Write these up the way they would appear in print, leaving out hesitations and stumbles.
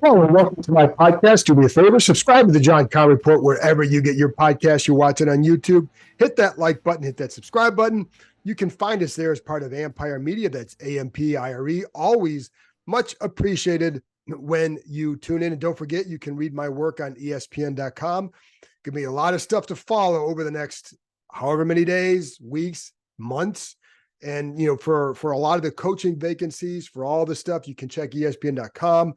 Hello and welcome to my podcast. Do me a favor, subscribe to the John Keim Report wherever you get your podcast. You're watching on YouTube. Hit that like button, hit that subscribe button. You can find us there as part of Ampire Media. That's Ampire. Always much appreciated when you tune in. And don't forget, you can read my work on ESPN.com. Give me a lot of stuff to follow over the next however many days, weeks, months. And, for a lot of the coaching vacancies, for all the stuff, you can check ESPN.com.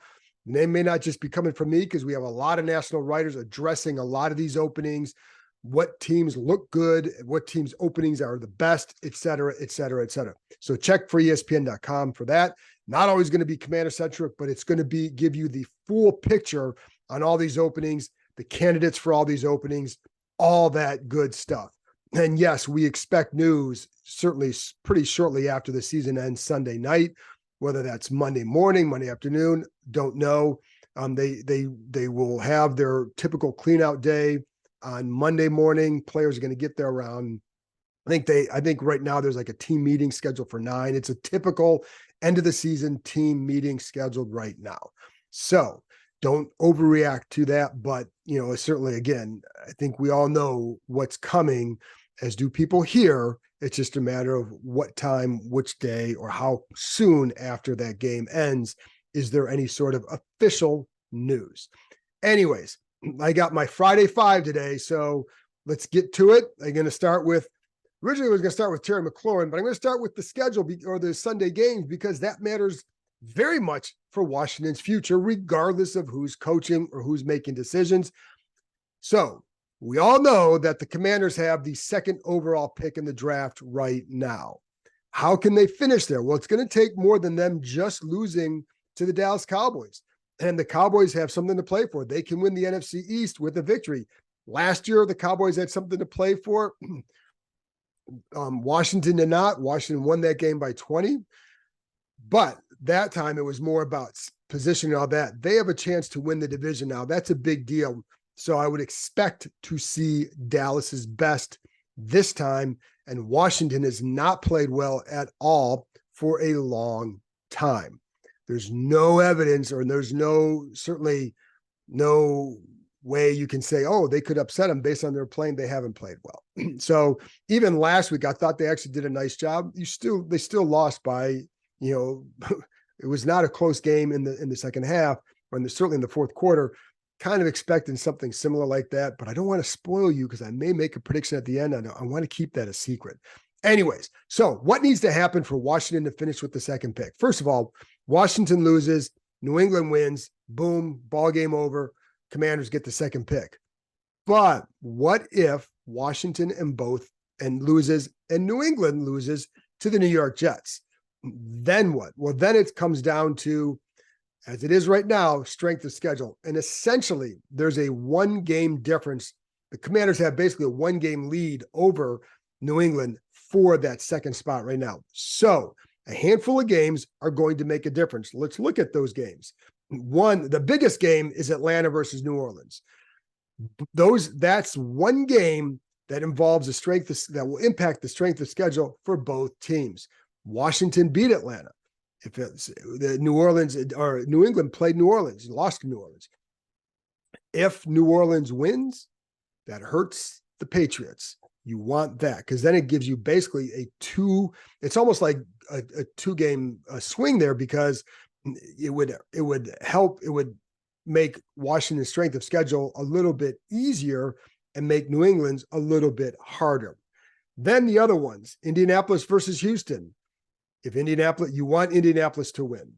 They may not just be coming from me because we have a lot of national writers addressing a lot of these openings, what teams look good, what teams' openings are the best, et cetera, et cetera, et cetera. So check for ESPN.com for that. Not always going to be Commander-centric, but it's going to give you the full picture on all these openings, the candidates for all these openings, all that good stuff. And yes, we expect news certainly pretty shortly after the season ends Sunday night. Whether that's Monday morning, Monday afternoon, don't know. They will have their typical clean out day on Monday morning. Players are going to get there around, I think right now there's like a team meeting scheduled for 9. It's a typical end of the season team meeting scheduled right now. So don't overreact to that. But, certainly, again, I think we all know what's coming, as do people here. It's just a matter of what time, which day, or how soon after that game ends, is there any sort of official news. Anyways, I got my Friday 5 today, so let's get to it. I'm going to start with, originally I was going to start with Terry McLaurin, but I'm going to start with the schedule or the Sunday games because that matters very much for Washington's future, regardless of who's coaching or who's making decisions. So, we all know that the Commanders have the second overall pick in the draft right now. How can they finish there? Well, it's going to take more than them just losing to the Dallas Cowboys. And the Cowboys have something to play for. They can win the NFC East with a victory. Last year, the Cowboys had something to play for. Washington did not. Washington won that game by 20. But that time, it was more about positioning and all that. They have a chance to win the division now. That's a big deal. So I would expect to see Dallas's best this time, and Washington has not played well at all for a long time. There's no evidence, or there's certainly no way you can say, oh, they could upset them based on their playing. They haven't played well. So even last week, I thought they actually did a nice job. They still lost by, it was not a close game in the second half, or certainly in the fourth quarter. Kind of expecting something similar like that, but I don't want to spoil you because I may make a prediction at the end. I want to keep that a secret. Anyways, so what needs to happen for Washington to finish with the second pick? First of all, Washington loses, New England wins, boom, ball game over, Commanders get the second pick. But what if Washington loses and New England loses to the New York Jets? Then what? Well, then it comes down to, as it is right now, strength of schedule. And essentially, there's a 1-game difference. The Commanders have basically a 1-game lead over New England for that second spot right now. So a handful of games are going to make a difference. Let's look at those games. The biggest game is Atlanta versus New Orleans. That's one game that involves that will impact the strength of schedule for both teams. Washington beat Atlanta. If it's the New Orleans or New England played New Orleans, lost to New Orleans. If New Orleans wins, that hurts the Patriots. You want that because then it gives you basically it's almost like a 2-game swing there, because it would make Washington's strength of schedule a little bit easier and make New England's a little bit harder. Then the other ones, Indianapolis versus Houston. You want Indianapolis to win.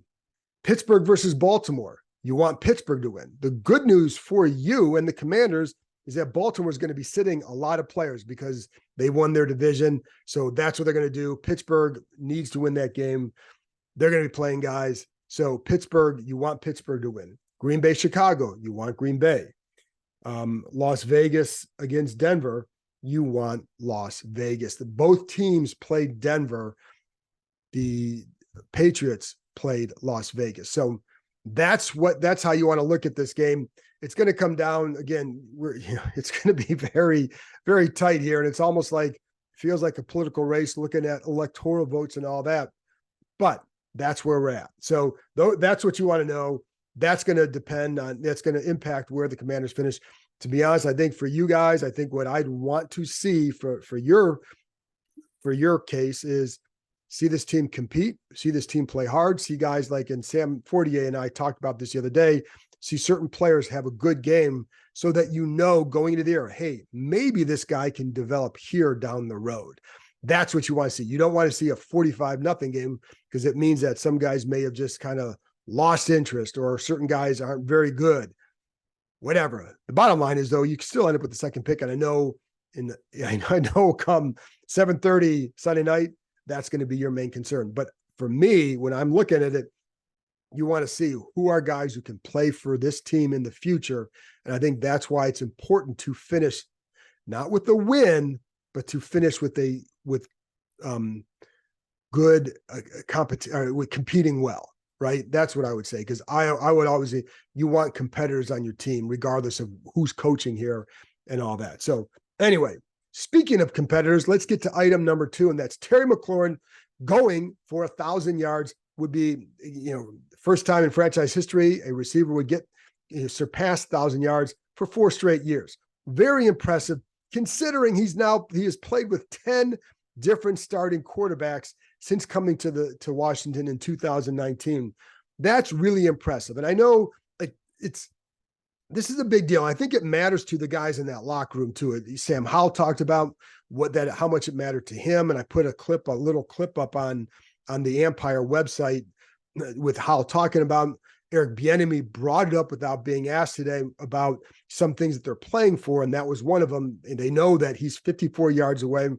Pittsburgh versus Baltimore. You want Pittsburgh to win. The good news for you and the Commanders is that Baltimore is going to be sitting a lot of players because they won their division. So that's what they're going to do. Pittsburgh needs to win that game. They're going to be playing guys. So Pittsburgh, you want Pittsburgh to win. Green Bay, Chicago, you want Green Bay. Las Vegas against Denver, you want Las Vegas. Both teams played Denver. The Patriots played Las Vegas. So that's how you want to look at this game. It's going to come down again. It's going to be very, very tight here. And it's almost feels like a political race, looking at electoral votes and all that, but that's where we're at. So that's what you want to know. that's going to impact where the Commanders finish. To be honest, I think for you guys, I think what I'd want to see for your case is see this team compete, see this team play hard, see guys like, and Sam Fortier and I talked about this the other day, see certain players have a good game so that going into the year, hey, maybe this guy can develop here down the road. That's what you want to see. You don't want to see a 45-0 game because it means that some guys may have just kind of lost interest or certain guys aren't very good. Whatever. The bottom line is, though, you can still end up with the second pick. And I know come 7:30 Sunday night, that's going to be your main concern. But for me, when I'm looking at it, you want to see who are guys who can play for this team in the future. And I think that's why it's important to finish not with the win, but to finish with good competition, with competing well, right? That's what I would say. Because I would always say you want competitors on your team, regardless of who's coaching here and all that. So anyway, speaking of competitors, let's get to item number 2, and that's Terry McLaurin going for 1,000 yards. Would be, first time in franchise history a receiver would get surpass 1,000 yards for 4 straight years. Very impressive, considering he has played with 10 different starting quarterbacks since coming to Washington in 2019. That's really impressive. And I know this is a big deal. I think it matters to the guys in that locker room too. Sam Howell talked about how much it mattered to him. And I put a little clip up on the Ampire website with Howell talking about. Eric Bieniemy brought it up without being asked today about some things that they're playing for. And that was one of them. And they know that he's 54 yards away.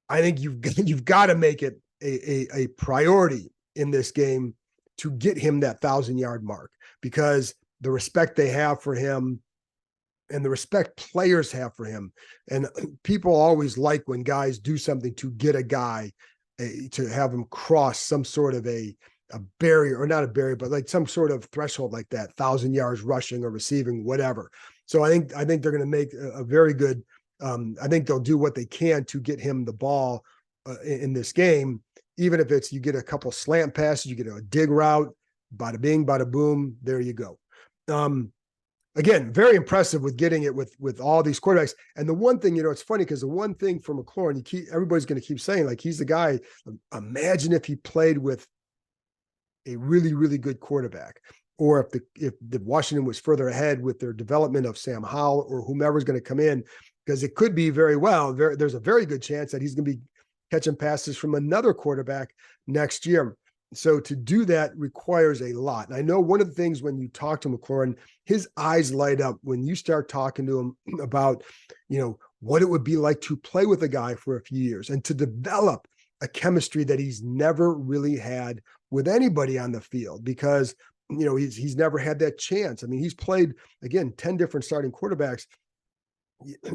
I think you've got to make it a priority in this game to get him that 1,000-yard mark, because the respect they have for him and the respect players have for him. And people always like when guys do something to get a guy to have him cross some sort of a barrier, or not a barrier, but like some sort of threshold like that, 1,000 yards rushing or receiving, whatever. So I think they're going to make a very good, I think they'll do what they can to get him the ball in this game, even if it's, you get a couple slant passes, you get a dig route, bada bing, bada boom, there you go. Again, very impressive with getting it with all these quarterbacks. And the one thing, it's funny because the one thing for McLaurin, everybody's going to keep saying, like, he's the guy. Imagine if he played with a really, really good quarterback, or if the Washington was further ahead with their development of Sam Howell or whomever's going to come in, because it could be there's a very good chance that he's going to be catching passes from another quarterback next year. So to do that requires a lot. And I know one of the things when you talk to McLaurin, his eyes light up when you start talking to him about, what it would be like to play with a guy for a few years and to develop a chemistry that he's never really had with anybody on the field, because, he's never had that chance. I mean, he's played, again, 10 different starting quarterbacks.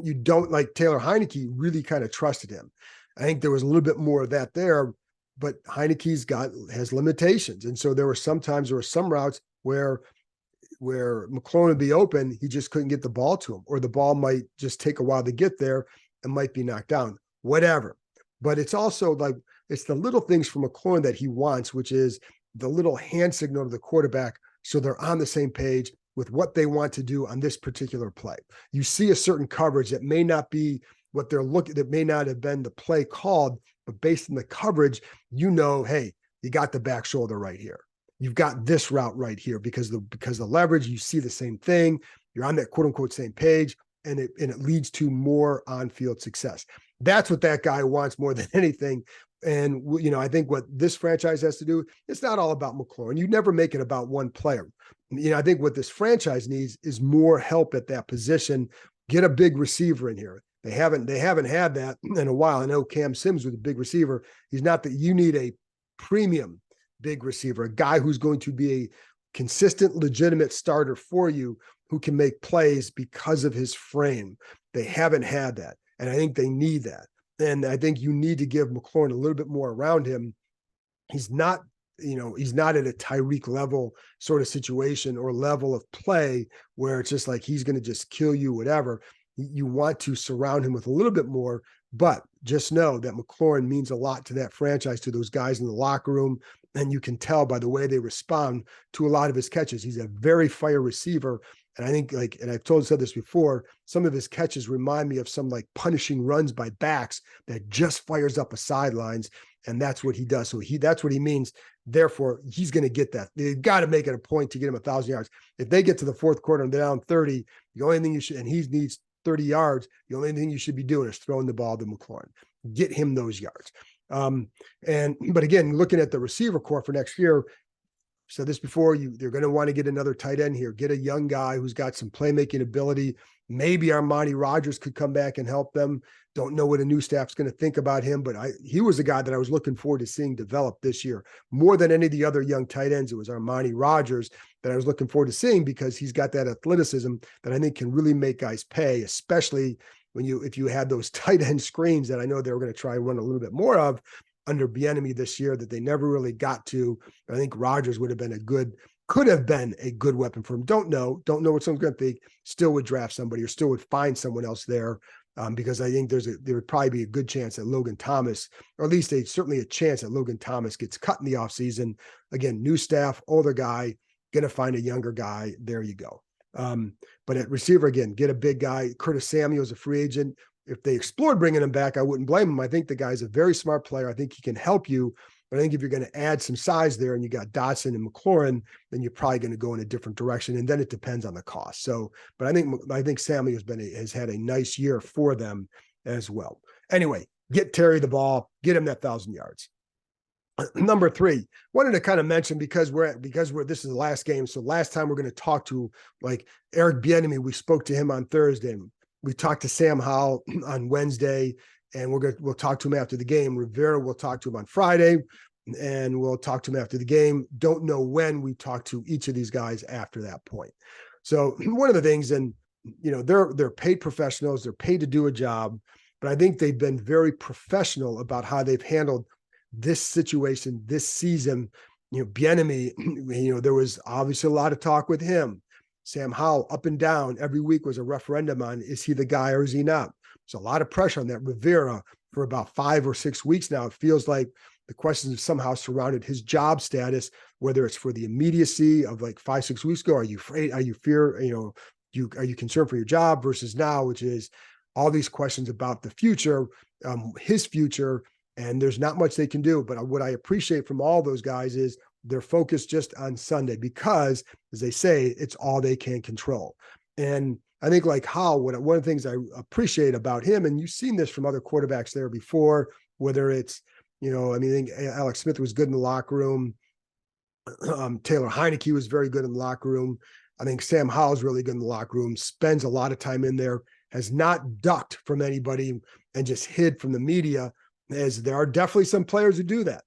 You don't, like Taylor Heineke really kind of trusted him. I think there was a little bit more of that there, but Heineke's has limitations. And so there were some routes where McLaurin would be open, he just couldn't get the ball to him, or the ball might just take a while to get there and might be knocked down, whatever. But it's also like, it's the little things from McLaurin that he wants, which is the little hand signal to the quarterback so they're on the same page with what they want to do on this particular play. You see a certain coverage that may not be what they're looking, that may not have been the play called, but based on the coverage, hey, you got the back shoulder right here. You've got this route right here because the leverage, you see the same thing. You're on that quote unquote same page, and it leads to more on-field success. That's what that guy wants more than anything. And, I think what this franchise has to do, it's not all about McLaurin. You never make it about one player. I think what this franchise needs is more help at that position. Get a big receiver in here. They haven't had that in a while. I know Cam Sims was a big receiver. He's not that. You need a premium big receiver, a guy who's going to be a consistent, legitimate starter for you, who can make plays because of his frame. They haven't had that. And I think they need that. And I think you need to give McLaurin a little bit more around him. He's not at a Tyreek level sort of situation or level of play where it's just like he's going to just kill you, whatever. You want to surround him with a little bit more But just know that McLaurin means a lot to that franchise, to those guys in the locker room. And you can tell by the way they respond to a lot of his catches. He's a very fire receiver. And I think, like, and I've said this before, some of his catches remind me of some like punishing runs by backs that just fires up a sidelines. And that's what he does. So that's what he means. Therefore, he's going to get that. They've got to make it a point to get him 1,000 yards. If they get to the fourth quarter and they're down 30, the only thing you should, and he needs 30 yards, the only thing you should be doing is throwing the ball to McLaurin. Get him those yards. But again, looking at the receiver core for next year, said this before, they're going to want to get another tight end here, get a young guy who's got some playmaking ability. Maybe Armani Rogers could come back and help them. Don't know what a new staff's going to think about him, but he was the guy that I was looking forward to seeing develop this year. More than any of the other young tight ends, it was Armani Rogers that I was looking forward to seeing, because he's got that athleticism that I think can really make guys pay, especially if you had those tight end screens that I know they were going to try and run a little bit more of under Bieniemy this year that they never really got to. I think Rogers could have been a good weapon for him. Don't know what someone's going to think. Still would draft somebody or still would find someone else there, because I think there would probably be a good chance that Logan Thomas, or at least certainly a chance that Logan Thomas gets cut in the offseason. Again, new staff, older guy, going to find a younger guy. There you go. But at receiver, again, get a big guy. Curtis Samuel's a free agent. If they explored bringing him back, I wouldn't blame him. I think the guy's a very smart player. I think he can help you. But I think if you're going to add some size there and you got Dotson and McLaurin, then you're probably going to go in a different direction. And then it depends on the cost. So, but I think Samuel has had a nice year for them as well. Anyway, get Terry the ball, get him that 1,000 yards. Number 3, wanted to kind of mention, because this is the last game. So last time we're going to talk to like Eric Bieniemy, we spoke to him on Thursday. We talked to Sam Howell on Wednesday, and we'll talk to him after the game. Rivera, we'll talk to him on Friday, and we'll talk to him after the game. Don't know when we talk to each of these guys after that point. So one of the things, and they're paid professionals, they're paid to do a job, but I think they've been very professional about how they've handled this situation this season. Bieniemy, there was obviously a lot of talk with him. Sam Howell, up and down, every week was a referendum on, is he the guy or is he not? There's a lot of pressure on that. Rivera, for about 5 or 6 weeks now, it feels like the questions have somehow surrounded his job status, whether it's for the immediacy of like 5, 6 weeks ago. Are you afraid? Are you are you concerned for your job, versus now, which is all these questions about the future, his future, and there's not much they can do. But what I appreciate from all those guys is they're focused just on Sunday, because, as they say, it's all they can control. And I think like one of the things I appreciate about him, and you've seen this from other quarterbacks there before, whether it's, I think Alex Smith was good in the locker room. Taylor Heineke was very good in the locker room. I think Sam Howell's really good in the locker room, spends a lot of time in there, has not ducked from anybody and just hid from the media, as there are definitely some players who do that.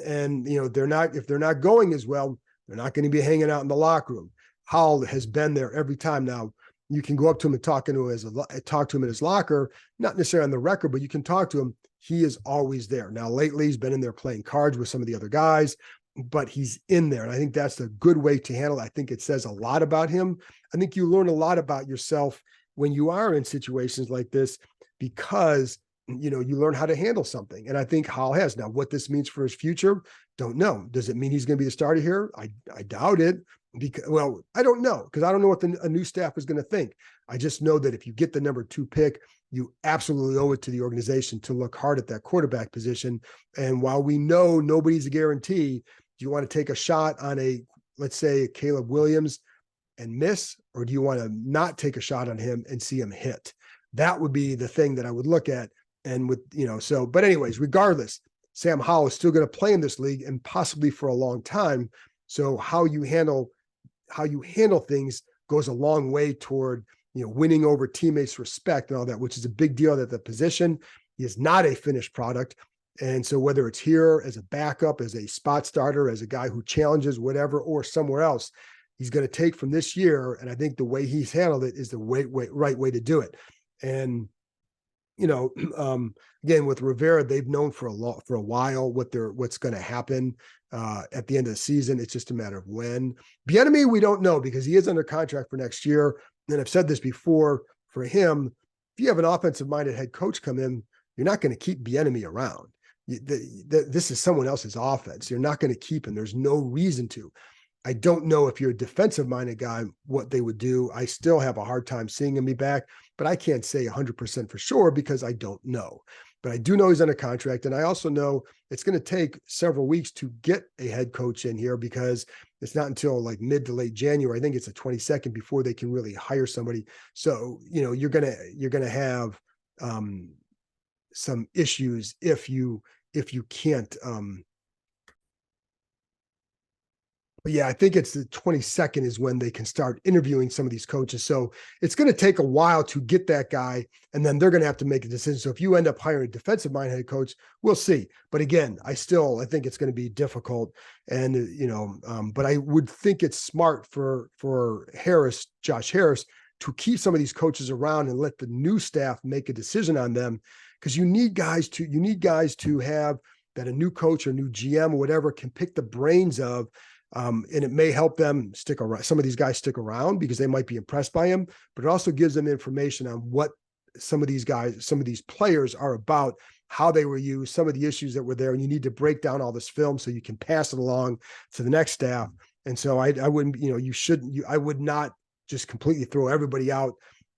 And, if they're not going as well, they're not going to be hanging out in the locker room. Howell has been there every time. Now, you can go up to him and talk to him in his locker, not necessarily on the record, but you can talk to him. He is always there. Now, lately, he's been in there playing cards with some of the other guys, but he's in there. And I think that's a good way to handle it. I think it says a lot about him. I think you learn a lot about yourself when you are in situations like this, because you learn how to handle something. And I think Howell has. Now, what this means for his future, don't know. Does it mean he's going to be the starter here? I doubt it. I don't know, because I don't know what a new staff is going to think. I just know that if you get the number 2 pick, you absolutely owe it to the organization to look hard at that quarterback position. And while we know nobody's a guarantee, do you want to take a shot on let's say, Caleb Williams and miss, or do you want to not take a shot on him and see him hit? That would be the thing that I would look at. And but anyways, regardless, Sam Howell is still going to play in this league, and possibly for a long time. So how you handle things goes a long way toward, winning over teammates' respect and all that, which is a big deal. That the position is not a finished product. And so whether it's here as a backup, as a spot starter, as a guy who challenges whatever, or somewhere else, he's going to take from this year. And I think the way he's handled it is the right way to do it. And again, with Rivera, they've known for a while what's going to happen at the end of the season. It's just a matter of when. Bieniemy, we don't know, because he is under contract for next year. And I've said this before, for him, if you have an offensive-minded head coach come in, you're not going to keep Bieniemy around. This is someone else's offense. You're not going to keep him. There's no reason to. I don't know if you're a defensive-minded guy, what they would do. I still have a hard time seeing him be back, but I can't say 100% for sure because I don't know. But I do know he's under contract, and I also know it's going to take several weeks to get a head coach in here because it's not until like mid to late January. I think it's the 22nd before they can really hire somebody. So, you're gonna have some issues if you can't. But yeah, I think it's the 22nd is when they can start interviewing some of these coaches. So it's going to take a while to get that guy, and then they're going to have to make a decision. So if you end up hiring a defensive-minded head coach, we'll see. But again, I think it's going to be difficult. And but I would think it's smart for Josh Harris, to keep some of these coaches around and let the new staff make a decision on them, because you need guys to have that a new coach or new GM or whatever can pick the brains of. And it may help them stick around. Some of these guys stick around because they might be impressed by him, but it also gives them information on what some of these players are about, how they were used, some of the issues that were there. And you need to break down all this film so you can pass it along to the next staff. And so I wouldn't, I would not just completely throw everybody out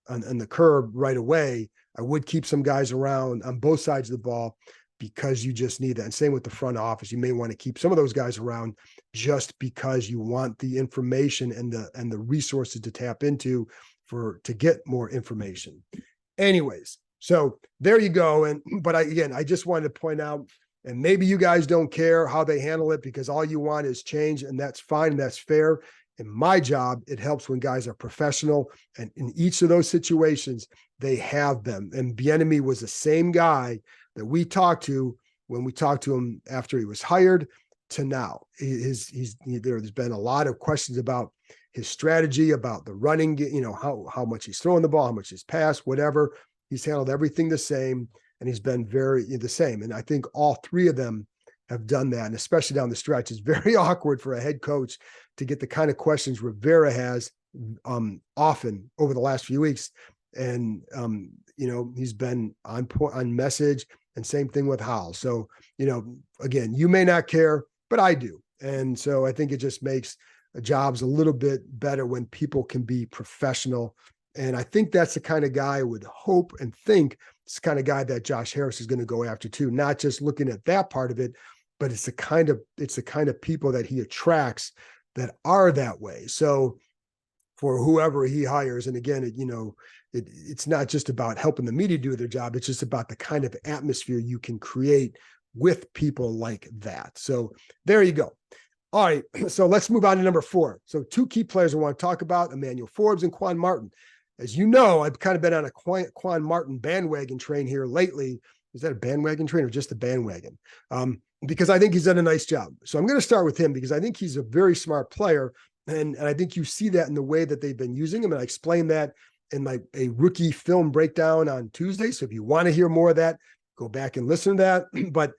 on the curb right away. I would keep some guys around on both sides of the ball, because you just need that. And same with the front office. You may want to keep some of those guys around just because you want the information and the resources to tap into to get more information. Anyways, so there you go. But I just wanted to point out, and maybe you guys don't care how they handle it because all you want is change, and that's fine. And that's fair. In my job, it helps when guys are professional, and in each of those situations, they have them. And Bieniemy was the same guy that we talked to when we talked to him after he was hired to now. There's been a lot of questions about his strategy, about the running, how much he's throwing the ball, how much he's passed, whatever. He's handled everything the same, and he's been very the same. And I think all three of them have done that, and especially down the stretch. It's very awkward for a head coach to get the kind of questions Rivera has often over the last few weeks. And, he's been on message, and same thing with Howell. So, again, you may not care, but I do. And so I think it just makes jobs a little bit better when people can be professional. And I think that's the kind of guy I would hope and think it's the kind of guy that Josh Harris is going to go after too, not just looking at that part of it, but it's the kind of people that he attracts that are that way. So for whoever he hires, and again, it's not just about helping the media do their job. It's just about the kind of atmosphere you can create with people like that. So there you go. All right. So let's move on to number 4. So 2 key players I want to talk about, Emanuel Forbes and Quan Martin. As you know, I've kind of been on a Quan Martin bandwagon train here lately. Is that a bandwagon train or just a bandwagon? Because I think he's done a nice job. So I'm going to start with him because I think he's a very smart player. And I think you see that in the way that they've been using him. And I explained that in a rookie film breakdown on Tuesday. So if you want to hear more of that, go back and listen to that. But,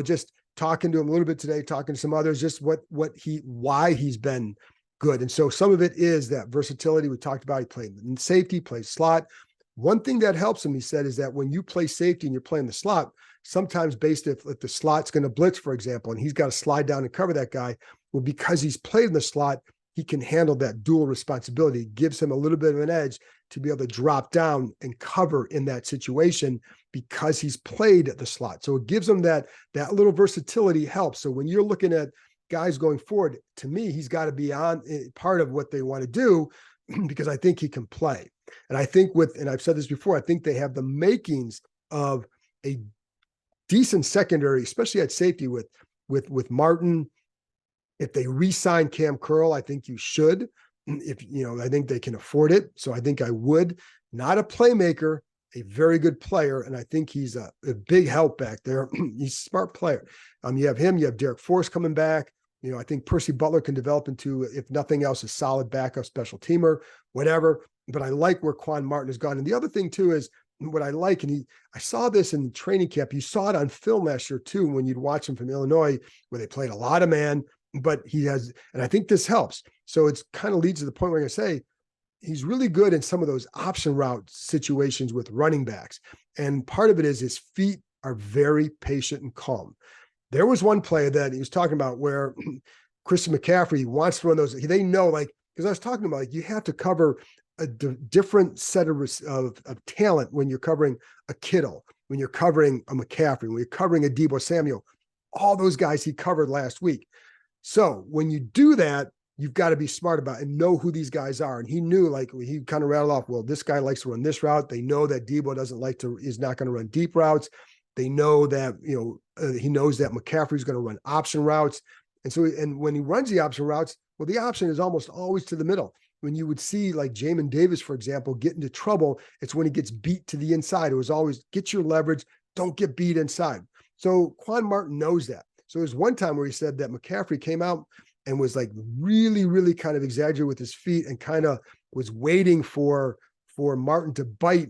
just talking to him a little bit today, talking to some others, just why he's been good. And so some of it is that versatility we talked about. He played in safety, plays slot. One thing that helps him, he said, is that when you play safety and you're playing the slot, sometimes based if the slot's going to blitz, for example, and he's got to slide down and cover that guy, well, because he's played in the slot, he can handle that dual responsibility. It gives him a little bit of an edge to be able to drop down and cover in that situation because he's played the slot. So it gives him that little versatility helps. So when you're looking at guys going forward, to me, he's got to be on part of what they want to do because I think he can play. And I think and I've said this before, I think they have the makings of a decent secondary, especially at safety with Martin. If they re-sign Cam Curl, I think you should. I think they can afford it. So I think I would. Not a playmaker, a very good player. And I think he's a big help back there. He's a smart player. You have him, you have Derek Forrest coming back. I think Percy Butler can develop into, if nothing else, a solid backup special teamer, whatever. But I like where Quan Martin has gone. And the other thing too is what I like, and I saw this in training camp. You saw it on film last year too, when you'd watch him from Illinois, where they played a lot of man. But he has, and I think this helps. So it's kind of leads to the point where I say, he's really good in some of those option route situations with running backs. And part of it is his feet are very patient and calm. There was one play that he was talking about where Christian McCaffrey wants to run those. They know, like, because I was talking about, like, you have to cover a different set of talent when you're covering a Kittle, when you're covering a McCaffrey, when you're covering a Deebo Samuel, all those guys he covered last week. So when you do that, you've got to be smart about it and know who these guys are. And he knew, like, he kind of rattled off, well, this guy likes to run this route. They know that Deebo is not going to run deep routes. They know that, he knows that McCaffrey's going to run option routes. And so, and when he runs the option routes, well, the option is almost always to the middle. When you would see, like, Jamin Davis, for example, get into trouble, it's when he gets beat to the inside. It was always get your leverage, don't get beat inside. So Quan Martin knows that. So there's one time where he said that McCaffrey came out and was, like, really, really kind of exaggerated with his feet and kind of was waiting for Martin to bite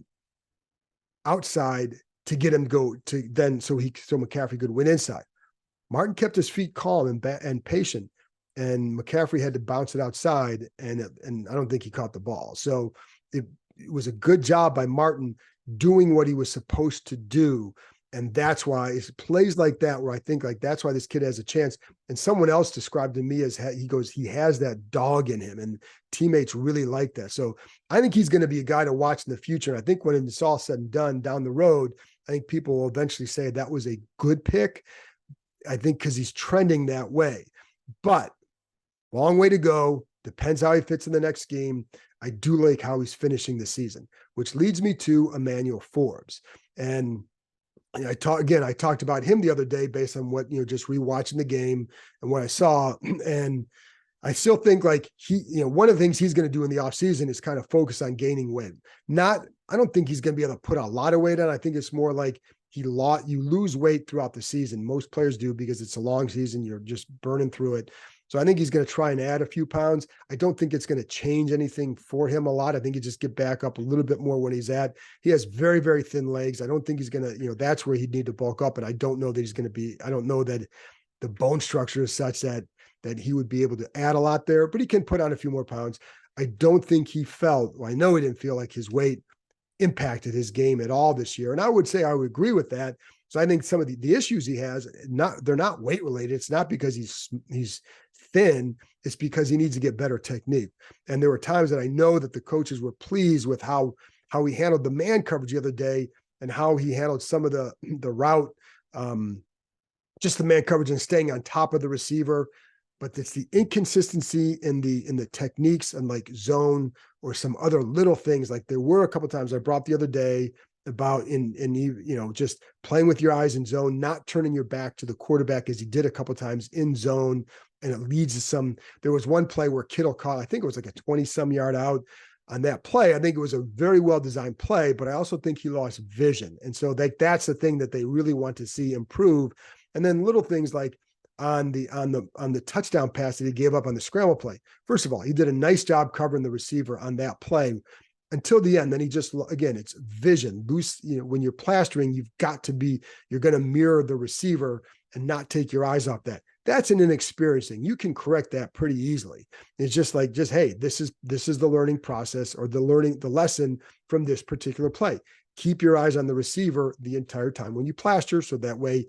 outside to get him to go to then so McCaffrey could win inside. Martin kept his feet calm and patient, and McCaffrey had to bounce it outside, and I don't think he caught the ball. So it was a good job by Martin doing what he was supposed to do. And that's why it's plays like that where I think, like, that's why this kid has a chance. And someone else described to me as he has that dog in him, and teammates really like that. So I think he's going to be a guy to watch in the future. And I think when it's all said and done down the road, I think people will eventually say that was a good pick. I think because he's trending that way, but long way to go. Depends how he fits in the next game. I do like how he's finishing the season, which leads me to Emanuel Forbes. And I talked about him the other day based on what, just rewatching the game and what I saw. And I still think, like, one of the things he's going to do in the offseason is kind of focus on gaining weight. I don't think he's going to be able to put a lot of weight on. I think it's more like you lose weight throughout the season. Most players do because it's a long season. You're just burning through it. So I think he's going to try and add a few pounds. I don't think it's going to change anything for him a lot. I think he just get back up a little bit more when he's at. He has very, very thin legs. I don't think he's going to, that's where he'd need to bulk up. And I don't know that he's going to be, I don't know that the bone structure is such that he would be able to add a lot there, but he can put on a few more pounds. I don't think I know he didn't feel like his weight impacted his game at all this year. And I would say I would agree with that. So I think some of the issues he has, they're not weight related. It's not because he's thin. It's because he needs to get better technique. And there were times that I know that the coaches were pleased with how he handled the man coverage the other day and how he handled some of the route, just the man coverage and staying on top of the receiver. But it's the inconsistency in the techniques and, like, zone or some other little things. Like, there were a couple of times I brought the other day about just playing with your eyes in zone, not turning your back to the quarterback as he did a couple of times in zone. And it leads to there was one play where Kittle caught, I think it was like a 20-some yard out on that play. I think it was a very well-designed play, but I also think he lost vision. And so that's the thing that they really want to see improve. And then little things like on the touchdown pass that he gave up on the scramble play. First of all, he did a nice job covering the receiver on that play until the end. Then he just, again, it's vision loose. When you're plastering, you're going to mirror the receiver and not take your eyes off that. That's an inexperienced thing. You can correct that pretty easily. It's just hey, this is the learning process or the lesson from this particular play. Keep your eyes on the receiver the entire time when you plaster. So that way,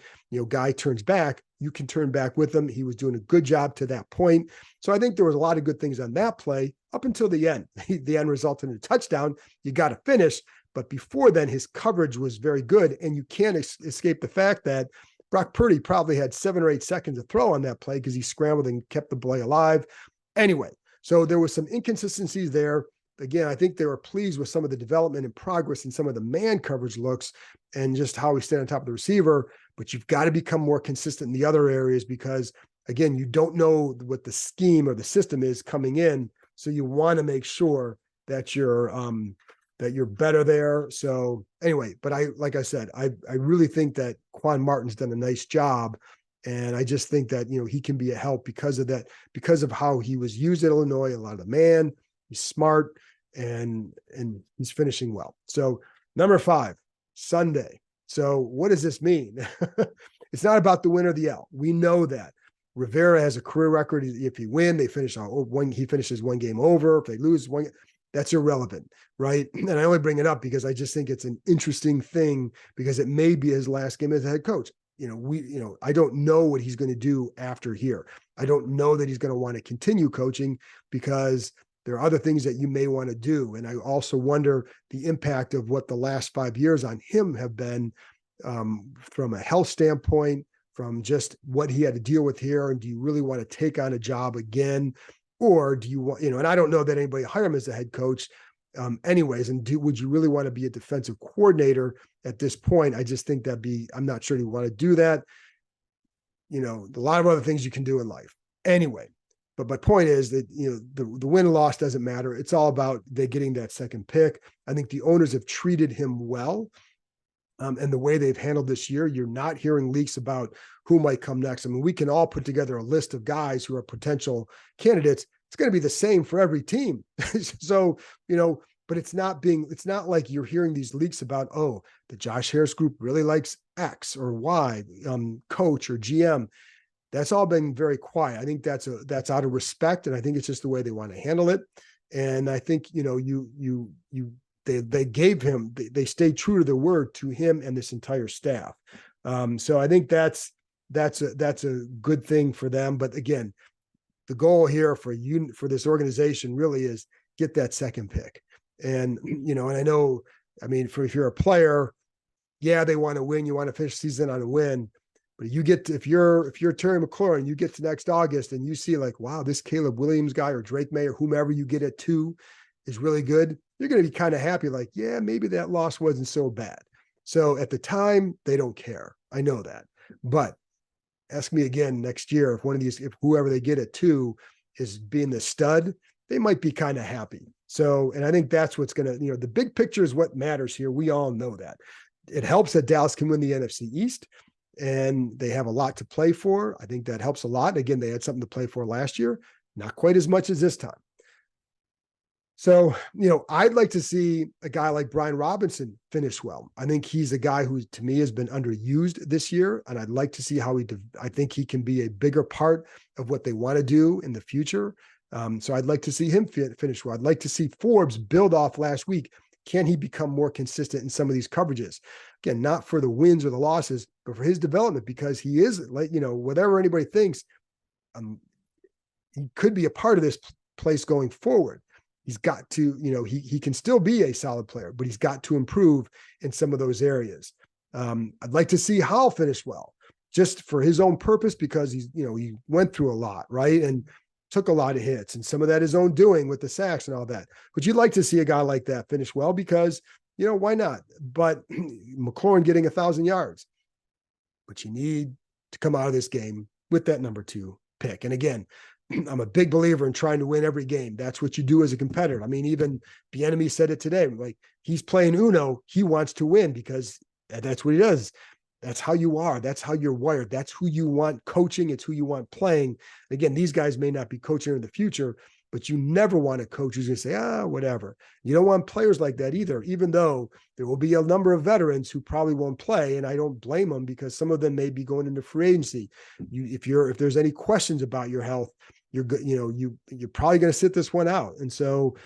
guy turns back, you can turn back with him. He was doing a good job to that point. So I think there was a lot of good things on that play up until the end. The end resulted in a touchdown. You got to finish. But before then, his coverage was very good. And you can't escape the fact that Brock Purdy probably had 7 or 8 seconds to throw on that play because he scrambled and kept the play alive. Anyway, so there was some inconsistencies there. Again, I think they were pleased with some of the development and progress in some of the man coverage looks and just how he stayed on top of the receiver. But you've got to become more consistent in the other areas because, again, you don't know what the scheme or the system is coming in. So you want to make sure that you're better there. So anyway, but like I said, I really think that Quan Martin's done a nice job. And I just think that, he can be a help because of that, because of how he was used at Illinois, a lot of the man. He's smart and he's finishing well. So number 5, Sunday. So what does this mean? It's not about the win or the L. We know that Rivera has a career record. If he win, he finishes one game over. If they lose one, That's irrelevant, right? And I only bring it up because I just think it's an interesting thing because it may be his last game as a head coach. I don't know what he's going to do after here. I don't know that he's going to want to continue coaching because there are other things that you may want to do. And I also wonder the impact of what the last 5 years on him have been from a health standpoint, from just what he had to deal with here. And do you really want to take on a job again? Or do you want, and I don't know that anybody hire him as a head coach anyways. And would you really want to be a defensive coordinator at this point? I just think I'm not sure you want to do that. A lot of other things you can do in life anyway. But my point is that, the win and loss doesn't matter. It's all about they getting that second pick. I think the owners have treated him well. And the way they've handled this year, you're not hearing leaks about who might come next. I mean, we can all put together a list of guys who are potential candidates. It's going to be the same for every team. So, but it's not like you're hearing these leaks about, the Josh Harris group really likes X or Y, coach or GM. That's all been very quiet. I think that's out of respect. And I think it's just the way they want to handle it. And I think, they gave him, they stayed true to their word to him and this entire staff. So I think that's a good thing for them. But again, the goal here for this organization really is get that second pick. And, and I know, if you're a player, they want to win. You want to finish the season on a win. But if you're Terry McLaurin, you get to next August and you see like, wow, this Caleb Williams guy or Drake May or whomever you get at 2 is really good. You're going to be kind of happy, like, maybe that loss wasn't so bad. So at the time, they don't care. I know that. But ask me again next year if whoever they get at 2 is being the stud, they might be kind of happy. So, and I think that's what's going to, the big picture is what matters here. We all know that. It helps that Dallas can win the NFC East and they have a lot to play for. I think that helps a lot. Again, they had something to play for last year, not quite as much as this time. So, I'd like to see a guy like Brian Robinson finish well. I think he's a guy who, to me, has been underused this year, and I'd like to see how I think he can be a bigger part of what they want to do in the future. So I'd like to see him finish well. I'd like to see Forbes build off last week. Can he become more consistent in some of these coverages? Again, not for the wins or the losses, but for his development, because he is, like, whatever anybody thinks, he could be a part of this place going forward. He's got to, he can still be a solid player, but he's got to improve in some of those areas. I'd like to see Howell finish well, just for his own purpose, because he went through a lot, right? And took a lot of hits, and some of that his own doing with the sacks and all that. But you'd like to see a guy like that finish well because, why not? But McLaurin getting 1,000 yards, but you need to come out of this game with that number 2 pick. And again, I'm a big believer in trying to win every game. That's what you do as a competitor. Even the enemy said it today. Like, he's playing Uno. He wants to win because that's what he does. That's how you are. That's how you're wired. That's who you want coaching. It's who you want playing. Again, these guys may not be coaching in the future, but you never want a coach who's going to say, whatever. You don't want players like that either, even though there will be a number of veterans who probably won't play. And I don't blame them because some of them may be going into free agency. If there's any questions about your health, you're probably going to sit this one out. And so,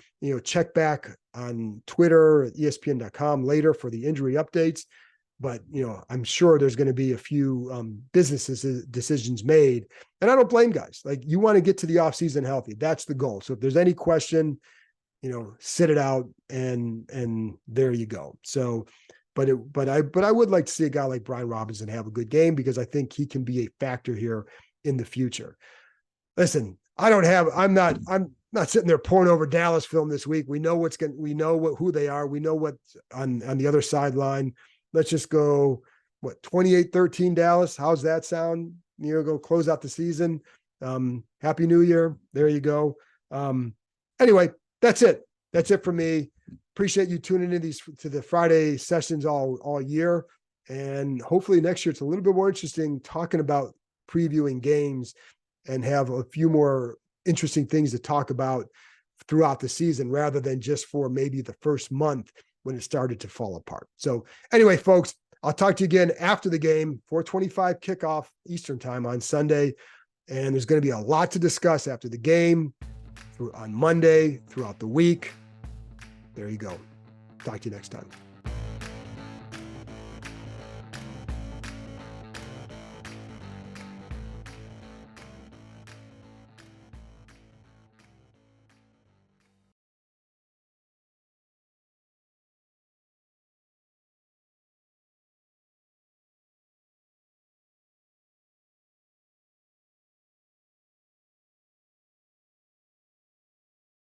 check back on Twitter at ESPN.com later for the injury updates. But, I'm sure there's going to be a few business decisions made. And I don't blame guys. Like, you want to get to the offseason healthy. That's the goal. So if there's any question, sit it out and there you go. So, but I would like to see a guy like Brian Robinson have a good game because I think he can be a factor here in the future. Listen, I'm not sitting there pouring over Dallas film this week. We know who they are. We know what's on the other sideline. Let's just go, 28-13 Dallas. How's that sound? Go close out the season. Happy New Year. There you go. Anyway, that's it. That's it for me. Appreciate you tuning in to the Friday sessions all year. And hopefully next year it's a little bit more interesting talking about previewing games and have a few more interesting things to talk about throughout the season rather than just for maybe the first month when it started to fall apart. So anyway, folks, I'll talk to you again after the game, 4:25 kickoff Eastern time on Sunday. And there's going to be a lot to discuss after the game on Monday, throughout the week. There you go. Talk to you next time.